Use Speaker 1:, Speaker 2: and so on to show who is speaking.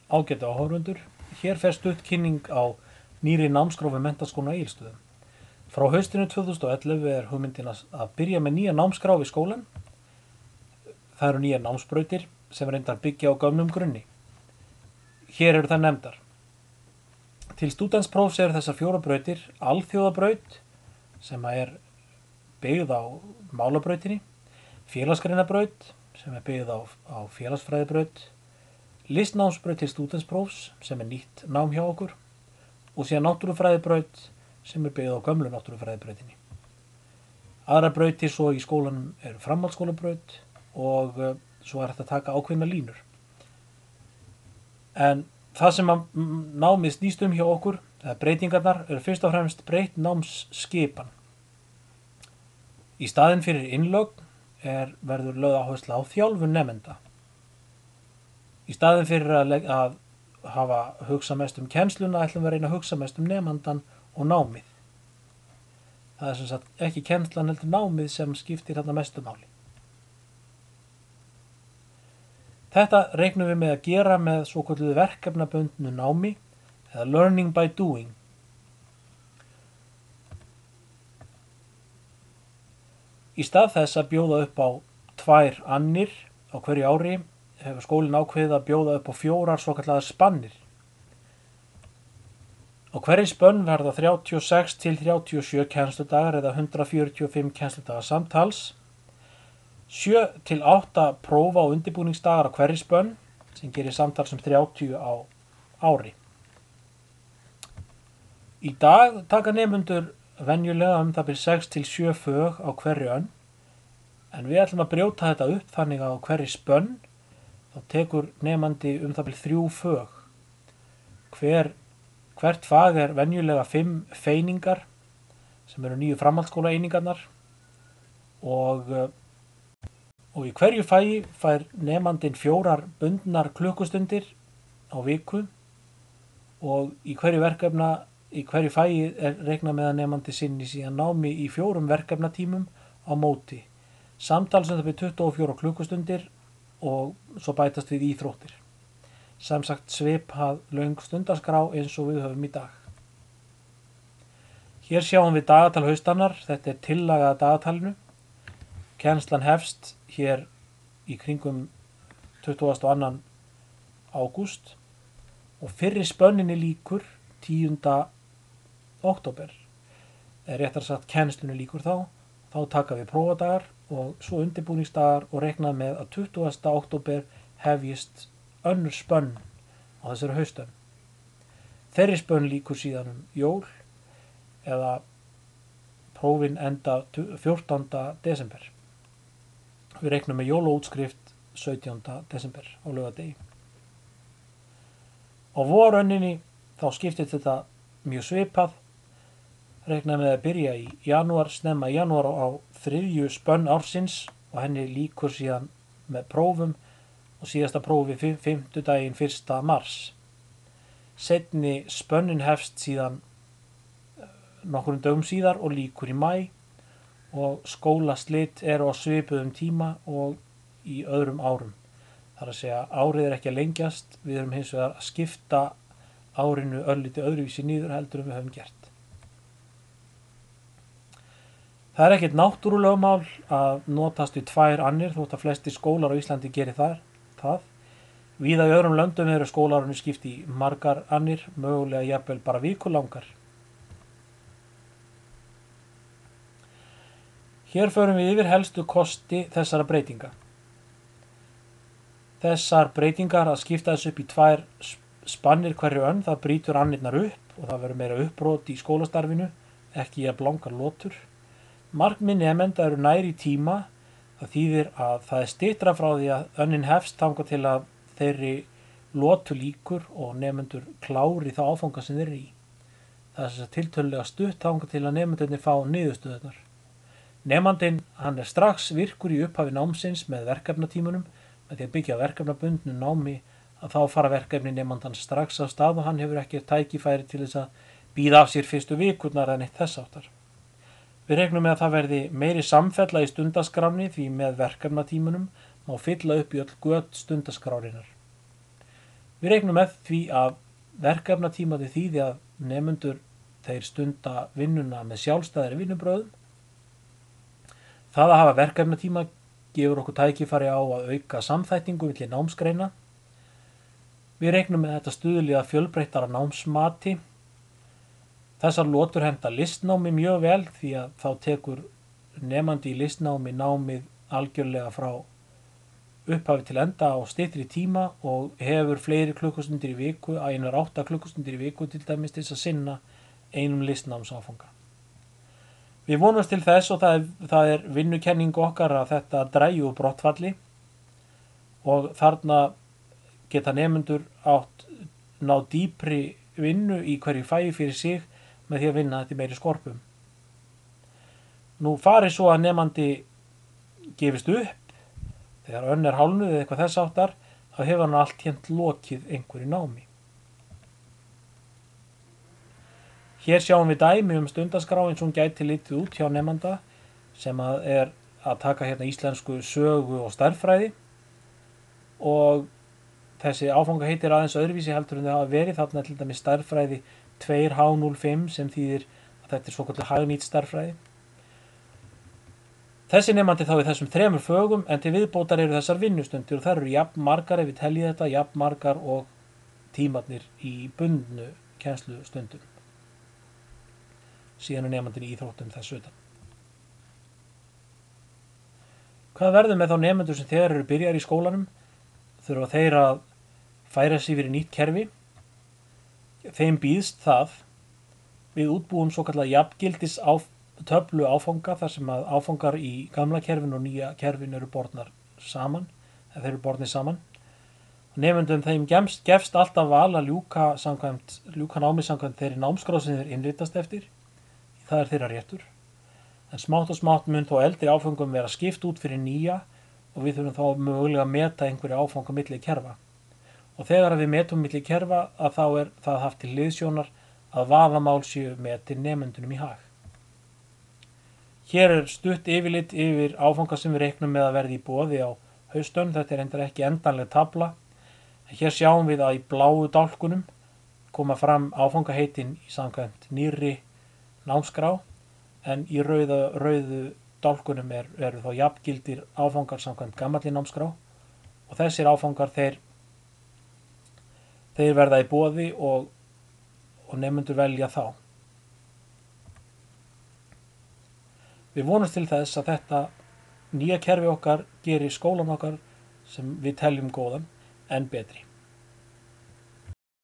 Speaker 1: Ágætu áhorfendur, hér fer stutt kynning á nýrri námskrá við Menntaskólann á Egilsstöðum. Frá haustinu 2011 er hugmyndin að byrja með nýja námskrá við skólann. Það eru nýjar námsbrautir sem reyndar byggja á gömlum grunni. Hér eru það nefndar. Til stúdentsprófs eru þessar 4 brautir: alþjóðabraut sem er byggð á málabrautinni, félagsgreinabraut sem er byggð á félagsfræðibraut, listnámsbraut til stúdentsprófs sem er nýtt nám hjá okkur og síðan náttúrufræðibraut sem er byggð á gömlu náttúrufræðibrautinni. Aðrar brautir svo í skólanum eru framhaldsskólabraut og svo er þetta að taka ákveðna línur. En það sem námið snýst hjá okkur, eða breytingarnar, eru fyrst og fremst breytt námsskipan. Í staðinn fyrir innlögn verður lögð áhersla á þjálfun nemenda. Í staðinn fyrir að hafa hugsa mest kennsluna ætlum við að reyna að hugsa mest nemandann og námið. Það er sem sagt ekki kennslan heldur námið sem skiptir þarna mestu máli. Þetta reiknum við með að gera með svokölluðu verkefnabundnu námi eða learning by doing. Í stað þess að bjóða upp á 2 annir á hverju ári hefur skólinn ákveðið að bjóða upp á 4 svokallaðar spannir. Á hverri spönn verða 36 til 37 kennsludagar eða 145 kennsludagar samtals, 7 til 8 prófa- og undirbúningsdagar á hverri spönn sem gerir samtals 30 á ári. Í dag taka nemendur venjulega það bil 6 til 7 fög á hverri önn, en við ætlum að brjóta þetta upp þannig að á hverri spönn þá tekur nemandi það bil 3 fög. Hvert fag er venjulega 5 feiningar sem eru 9 framhaldsskólaeiningarnar og í hverju fagi fær nemandinn 4 bundnar klukkustundir á viku og í hverju fagi er reiknað með að nemandi sinni síðan námi í 4 verkefnatímum á móti. Samtals það bil 24 klukkustundir og svo bætast við íþróttir. Sem sagt svipað löng stundaskrá eins og við höfum í dag. Hér sjáum við dagatal haustannar, þetta er tillaga að dagatalinu. Kennslan hefst hér í kringum 22. ágúst og fyrri spönninni lýkur 10. október. Réttar sagt kennslunni lýkur þá taka við prófadagar og svo undirbúningsdagar og reiknað með að 20. október hefjist önnur spönn á þessari haustönn. Þeirri spönn lýkur síðan jól eða prófin enda 14. desember. Við reiknum með jólaútskrift 17. desember á laugardegi. Á vorönninni þá skiptir þetta mjög svipað. Reiknað með að byrja í janúar, snemma í janúar á 3. spönn ársins og henni lýkur síðan með prófum og síðasta prófi 5. daginn 1. mars. Seinni spönnin hefst síðan nokkrum dögum síðar og lýkur í maí og skólaslit eru á svipuðum tíma og í öðrum árum. Það er að segja árið er ekki að lengjast, við erum hins vegar að skipta árinu örlítið öðruvísi niður heldur en við höfum gert. Það er ekkert náttúrulögmál að notast við 2 annir þótt að flestir skólar á Íslandi geri það. Víða í öðrum löndum eru skólarnir skipt í margar annir, mögulega jafnvel bara vikulangar. Hér förum við yfir helstu kosti þessara breytinga. Þessar breytingar að skipta þessu upp í 2 spannir hverju önn, það brýtur annirnar upp og það verður meira uppbrot í skólastarfinu, ekki jafn langar lotur. Markmið nemenda eru nær í tíma, það þýðir að það er styttra frá því að önnin hefst þangað til að þeirri lotu lýkur og nemendur klári þá áfanga sem þeir eru í. Það er þess að tiltölulega stutt þangað til að nemendurnir fá niðurstöðurnar. Nemandinn, hann er strax virkur í upphafi námsins með verkefnatímunum, með því að byggja verkefnabundnu námi að þá fara verkefni nemandans strax af stað og hann hefur ekki tækifæri til þess að bíða af sér fyrstu vikurnar en eitt þess áttar. Við reiknum með að það verði meiri samfella í stundaskránni því með verkefnatímunum má fylla upp í öll göt stundaskrárinnar. Við reiknum með því að verkefnatímati þýði að nemendur þeir stunda vinnuna með sjálfstæðari vinnubröðum. Það að hafa verkefnatíma gefur okkur tækifæri á að auka samþættingu milli námsgreina. Við reiknum með þetta stuðli að fjölbreyttara námsmati. Þessar lotur henta listnámi mjög vel því að þá tekur nemandi í listnámi námið algjörlega frá upphafi til enda á styttri tíma og hefur fleiri klukkustundir í viku, einar 8 klukkustundir í viku til dæmis til að sinna einum listnámsáfanga. Við vonumst til þess og það er vinnukenning okkar að þetta dragi úr brottfalli og þarna geta nemendur átt ná dýpri vinnu í hverju fagi fyrir sig með því að vinna þetta í meiri skorpum. Nú fari svo að nemandi gefist upp, þegar önn er hálfnuð eða eitthvað þess áttar, þá hefur hann allt hérnt lokið einhverju námi. Hér sjáum við dæmi stundaskrá eins og hún gæti litið út hjá nemanda sem er að taka hérna íslensku sögu og stærðfræði og þessi áfanga heitir aðeins öðruvísi heldur en þau hafa verið, þarna til dæmis stærðfræði 2H05 sem þýðir að þetta er svokölluð hagnýt stærðfræði. Þessi nemandi þá í þessum 3 fögum en til viðbótar eru þessar vinnustundir og þær eru jafn margar ef við teljum þetta, jafn margar og tímarnir í bundnu kennslustundum. Síðan er nemandinn í íþróttum þess utan. Hvað verður með þá nemendur sem þegar eru byrjar í skólanum? Þurfa þeir að færa sig fyrir nýtt kerfi? Þeim býðst það. Við útbúum svokallað jafngildis töflu áfanga þar sem að áfangar í gamla kerfinu og nýja kerfinu eru bornar saman, eða þeir eru bornir saman. Nemendum þeim gefst alltaf val að ljúka námi samkvæmt þeirri námskrá sem þeir innritast eftir. Það er þeirra réttur. En smátt og smátt mun þó eldri áfangum vera skipt út fyrir nýja og við þurfum þá mögulega að meta einhverja áfanga milli kerfa. Og þegar við metum milli kerfa að þá er það haft til hliðsjónar að vafamál séu metin nemendunum í hag. Hér er stutt yfirlit yfir áfanga sem við reiknum með að verði í boði á haustönn. Þetta er reyndar ekki endanleg tafla. En hér sjáum við að í bláu dálkunum koma fram áfangaheitin í samkvæmt nýrri námskrá en í rauðu dálkunum eru þá jafngildir áfangar samkvæmt gamalli námskrá og þessir áfangar þeir verða í boði og nemendur velja þá. Við vonumst til þess að þetta nýja kerfi okkar gerir skólan okkar sem við teljum góðan enn betri.